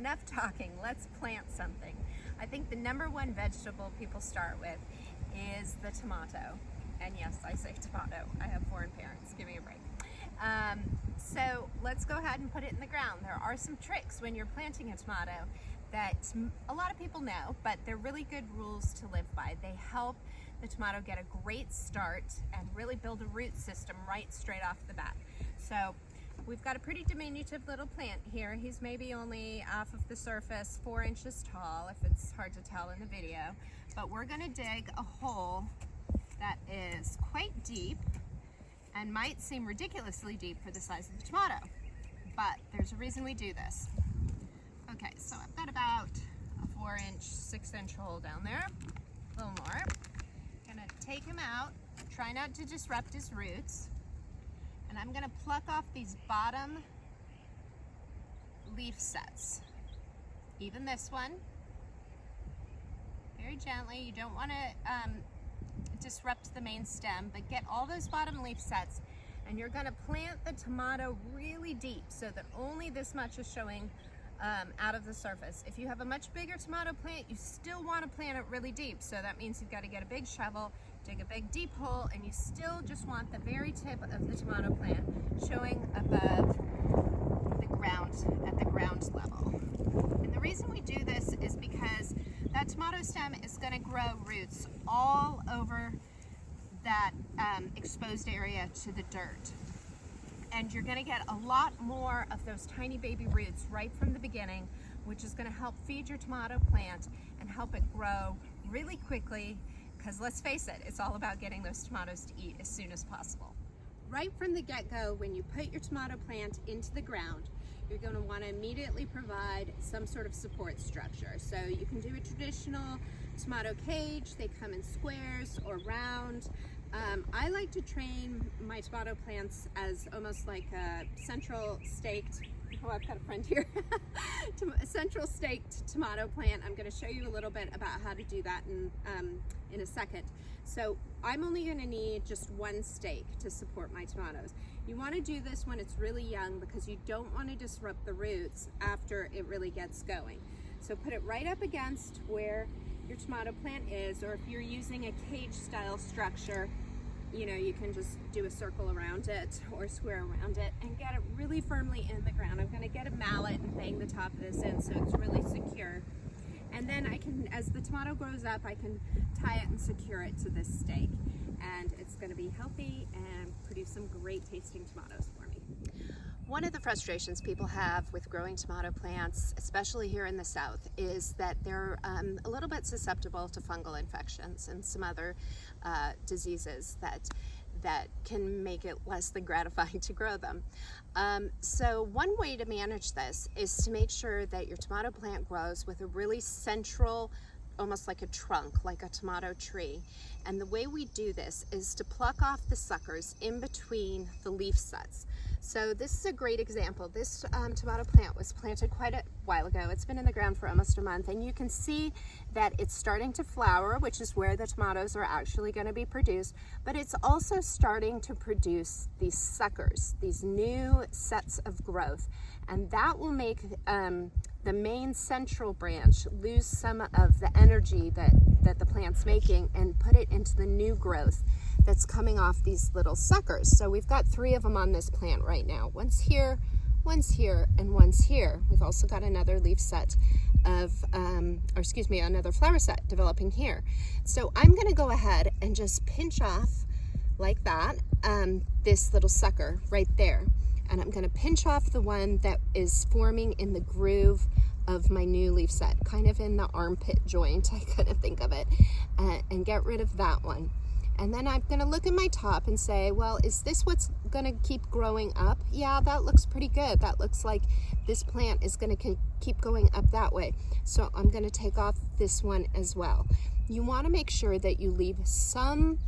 enough talking, let's plant something. I think the number one vegetable people start with is the tomato. And yes, I say tomato. I have foreign parents. Give me a break. So let's go ahead and put it in the ground. There are some tricks when you're planting a tomato that a lot of people know, but they're really good rules to live by. They help the tomato get a great start and really build a root system right straight off the bat. So we've got a pretty diminutive little plant here. He's maybe only off of the surface 4 inches tall, if it's hard to tell in the video. But we're gonna dig a hole that is quite deep and might seem ridiculously deep for the size of the tomato, but there's a reason we do this. Okay, so I've got about a 4-inch, 6-inch hole down there, a little more. Gonna take him out, try not to disrupt his roots, and I'm gonna pluck off these bottom leaf sets. Even this one, very gently. You don't wanna disrupt the main stem, but get all those bottom leaf sets, and you're going to plant the tomato really deep so that only this much is showing out of the surface. If you have a much bigger tomato plant, you still want to plant it really deep, so that means you've got to get a big shovel, dig a big deep hole, and you still just want the very tip of the tomato plant showing above the ground, at the ground level. And the reason we do this is because that tomato stem is going to grow roots all over that exposed area to the dirt. And you're going to get a lot more of those tiny baby roots right from the beginning, which is going to help feed your tomato plant and help it grow really quickly, because let's face it, it's all about getting those tomatoes to eat as soon as possible. Right from the get-go, when you put your tomato plant into the ground, you're going to want to immediately provide some sort of support structure. So you can do a traditional tomato cage. They come in squares or round. I like to train my tomato plants as almost like a central staked, oh, I've got a friend here, a central staked tomato plant. I'm going to show you a little bit about how to do that in a second. So I'm only going to need just one stake to support my tomatoes. You want to do this when it's really young because you don't want to disrupt the roots after it really gets going. So put it right up against where your tomato plant is, or if you're using a cage style structure, you know, you can just do a circle around it or square around it and get it really firmly in the ground. I'm going to get a mallet and bang the top of this in so it's really secure. And then I can, as the tomato grows up, I can tie it and secure it to this stake. And it's going to be healthy and produce some great tasting tomatoes for me. One of the frustrations people have with growing tomato plants, especially here in the South, is that they're a little bit susceptible to fungal infections and some other diseases that can make it less than gratifying to grow them. So one way to manage this is to make sure that your tomato plant grows with a really central, almost like a trunk, like a tomato tree. And the way we do this is to pluck off the suckers in between the leaf sets. So this is a great example. This tomato plant was planted quite a while ago. It's been in the ground for almost a month, and you can see that it's starting to flower, which is where the tomatoes are actually going to be produced, but it's also starting to produce these suckers, these new sets of growth, and that will make the main central branch lose some of the energy that the plant's making and put it into the new growth that's coming off these little suckers. So we've got 3 of them on this plant right now. One's here, and one's here. We've also got another leaf set of, another flower set developing here. So I'm gonna go ahead and just pinch off like that, this little sucker right there. And I'm gonna pinch off the one that is forming in the groove of my new leaf set, kind of in the armpit joint, I couldn't think of it, and get rid of that one. And then I'm gonna look at my top and say, well, is this what's gonna keep growing up? Yeah, that looks pretty good. That looks like this plant is gonna keep going up that way. So I'm gonna take off this one as well. You wanna make sure that you leave some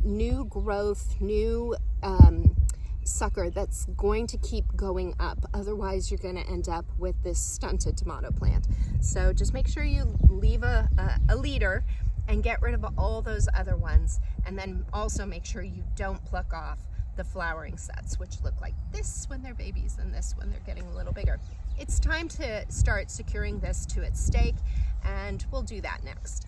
new growth, new sucker that's going to keep going up. Otherwise, you're gonna end up with this stunted tomato plant. So just make sure you leave a leader and get rid of all those other ones, and then also make sure you don't pluck off the flowering sets, which look like this when they're babies and this when they're getting a little bigger. it's time to start securing this to its stake, and we'll do that next.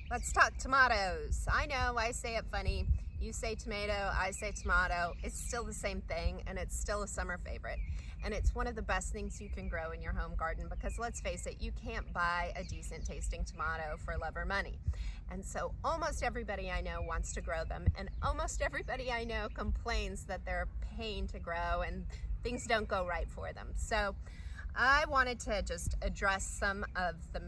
Let's talk tomatoes. I know I say it funny. You say tomato, I say tomato. It's still the same thing, and it's still a summer favorite. And it's one of the best things you can grow in your home garden, because let's face it, you can't buy a decent tasting tomato for love or money. And so almost everybody I know wants to grow them, and almost everybody I know complains that they're a pain to grow and things don't go right for them. So I wanted to just address some of the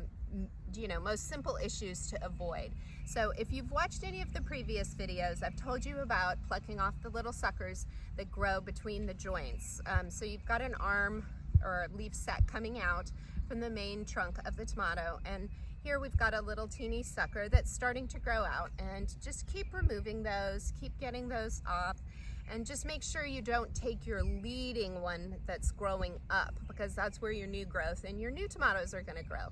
most simple issues to avoid. So if you've watched any of the previous videos, I've told you about plucking off the little suckers that grow between the joints. So you've got an arm or leaf set coming out from the main trunk of the tomato, and here we've got a little teeny sucker that's starting to grow out, and just keep removing those, keep getting those off, and just make sure you don't take your leading one that's growing up, because that's where your new growth and your new tomatoes are going to grow.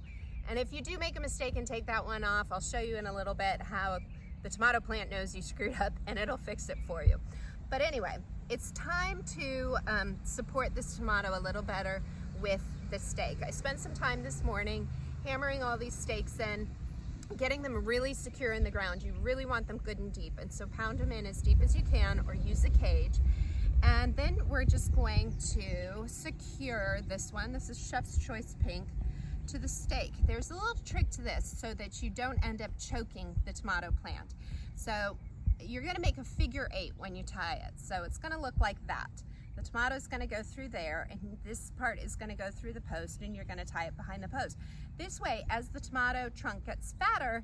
And if you do make a mistake and take that one off, I'll show you in a little bit how the tomato plant knows you screwed up, and it'll fix it for you. But anyway, it's time to support this tomato a little better with the stake. I spent some time this morning hammering all these stakes in, getting them really secure in the ground. You really want them good and deep, and so pound them in as deep as you can, or use a cage. And then we're just going to secure this one. This is Chef's Choice Pink, to the stake. There's a little trick to this so that you don't end up choking the tomato plant. So you're going to make a figure 8 when you tie it. So it's going to look like that. The tomato is going to go through there, and this part is going to go through the post, and you're going to tie it behind the post. This way, as the tomato trunk gets fatter,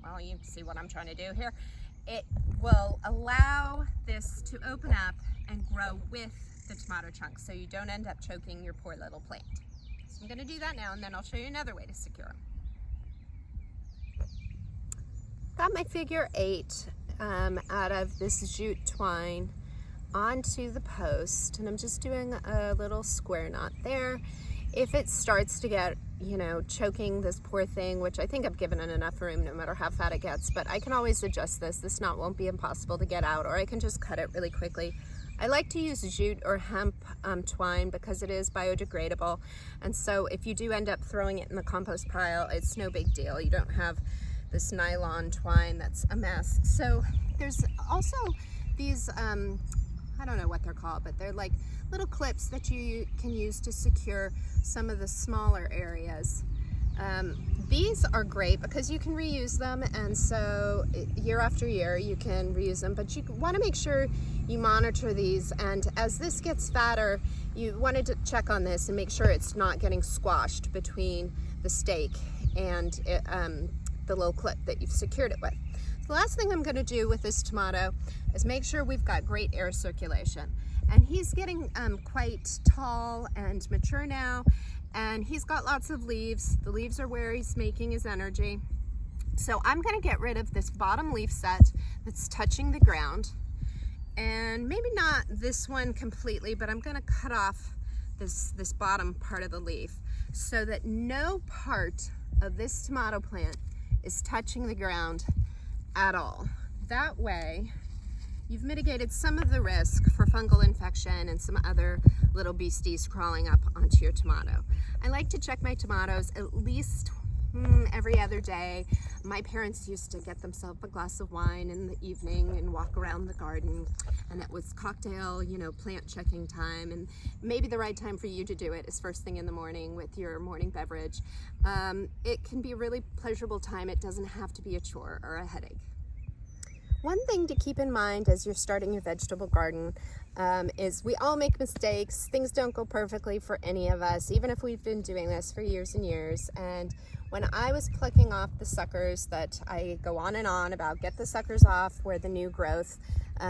well, you see what I'm trying to do here, it will allow this to open up and grow with the tomato trunk, so you don't end up choking your poor little plant. So I'm going to do that now, and then I'll show you another way to secure them. Got my figure 8 out of this jute twine onto the post, and I'm just doing a little square knot there. If it starts to get, choking this poor thing, which I think I've given it enough room no matter how fat it gets, but I can always adjust this. This knot won't be impossible to get out, or I can just cut it really quickly. I like to use jute or hemp twine because it is biodegradable, and so if you do end up throwing it in the compost pile, it's no big deal. You don't have this nylon twine that's a mess. So there's also these, I don't know what they're called, but they're like little clips that you can use to secure some of the smaller areas. These are great because you can reuse them, and so year after year you can reuse them, but you want to make sure you monitor these, and as this gets fatter, you wanted to check on this and make sure it's not getting squashed between the stake and the little clip that you've secured it with. The last thing I'm going to do with this tomato is make sure we've got great air circulation. And he's getting quite tall and mature now, and he's got lots of leaves. The leaves are where he's making his energy. So I'm going to get rid of this bottom leaf set that's touching the ground, and maybe not this one completely, but I'm going to cut off this bottom part of the leaf so that no part of this tomato plant is touching the ground at all. That way you've mitigated some of the risk for fungal infection and some other little beasties crawling up onto your tomato. I like to check my tomatoes at least every other day. My parents used to get themselves a glass of wine in the evening and walk around the garden, and it was cocktail, plant checking time, and maybe the right time for you to do it is first thing in the morning with your morning beverage. It can be a really pleasurable time. It doesn't have to be a chore or a headache. One thing to keep in mind as you're starting your vegetable garden is we all make mistakes. Things don't go perfectly for any of us, even if we've been doing this for years and years. And when I was plucking off the suckers that I go on and on about, get the suckers off where the new growth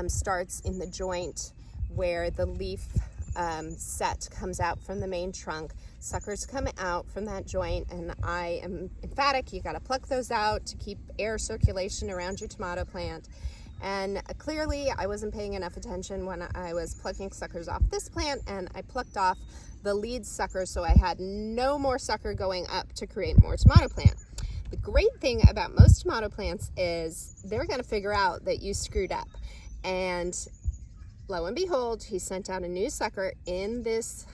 starts in the joint where the leaf set comes out from the main trunk. Suckers come out from that joint, and I am emphatic, you got to pluck those out to keep air circulation around your tomato plant. And clearly I wasn't paying enough attention when I was plucking suckers off this plant, and I plucked off the lead sucker, so I had no more sucker going up to create more tomato plant. The great thing about most tomato plants is they're going to figure out that you screwed up, and lo and behold, he sent out a new sucker in this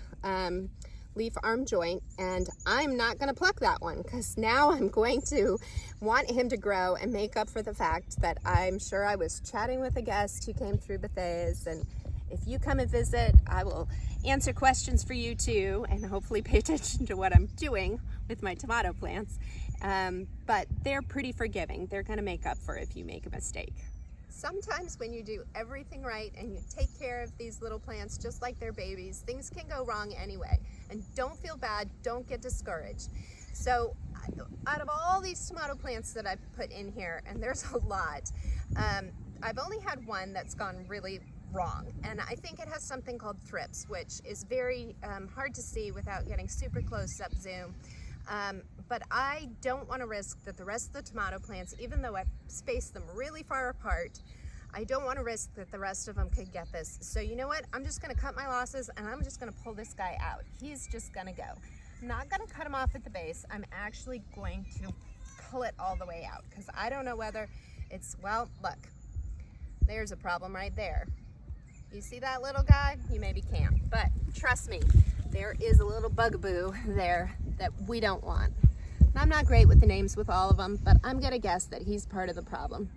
leaf arm joint, and I'm not going to pluck that one because now I'm going to want him to grow and make up for the fact that I'm sure I was chatting with a guest who came through Bethesda, and if you come and visit, I will answer questions for you too, and hopefully pay attention to what I'm doing with my tomato plants. But they're pretty forgiving. They're going to make up for it if you make a mistake. Sometimes when you do everything right and you take care of these little plants just like they're babies, things can go wrong anyway. And don't feel bad, don't get discouraged. So out of all these tomato plants that I've put in here, and there's a lot, I've only had one that's gone really wrong. And I think it has something called thrips, which is very hard to see without getting super close up zoom. But I don't want to risk that the rest of the tomato plants, even though I've spaced them really far apart, I don't want to risk that the rest of them could get this. So you know what? I'm just going to cut my losses and I'm just going to pull this guy out. He's just going to go. I'm not going to cut him off at the base. I'm actually going to pull it all the way out because I don't know whether it's, well, look, there's a problem right there. You see that little guy? You maybe can't, but trust me, there is a little bugaboo there that we don't want. And I'm not great with the names with all of them, but I'm gonna guess that he's part of the problem.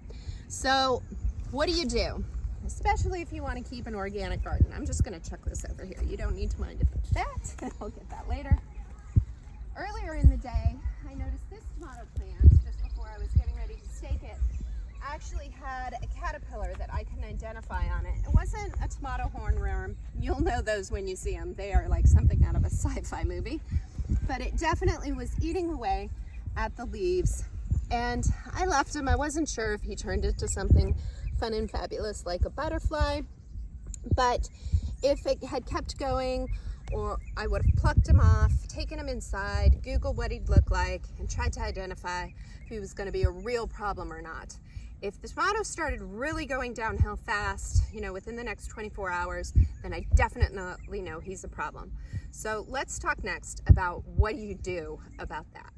So what do? Especially if you want to keep an organic garden. I'm just gonna chuck this over here. You don't need to mind that. I'll get that later. Earlier in the day, I noticed this tomato plant, just before I was getting ready to stake it, actually had a caterpillar that I can identify on it. It wasn't a tomato hornworm. You'll know those when you see them. They are like something out of a sci-fi movie. But it definitely was eating away at the leaves. And I left him. I wasn't sure if he turned into something fun and fabulous like a butterfly. But if it had kept going, or I would have plucked him off, taken him inside, Googled what he'd look like, and tried to identify if he was going to be a real problem or not. If the tomatoes started really going downhill fast, you know, within the next 24 hours, then I definitely know he's a problem. So let's talk next about what do you do about that.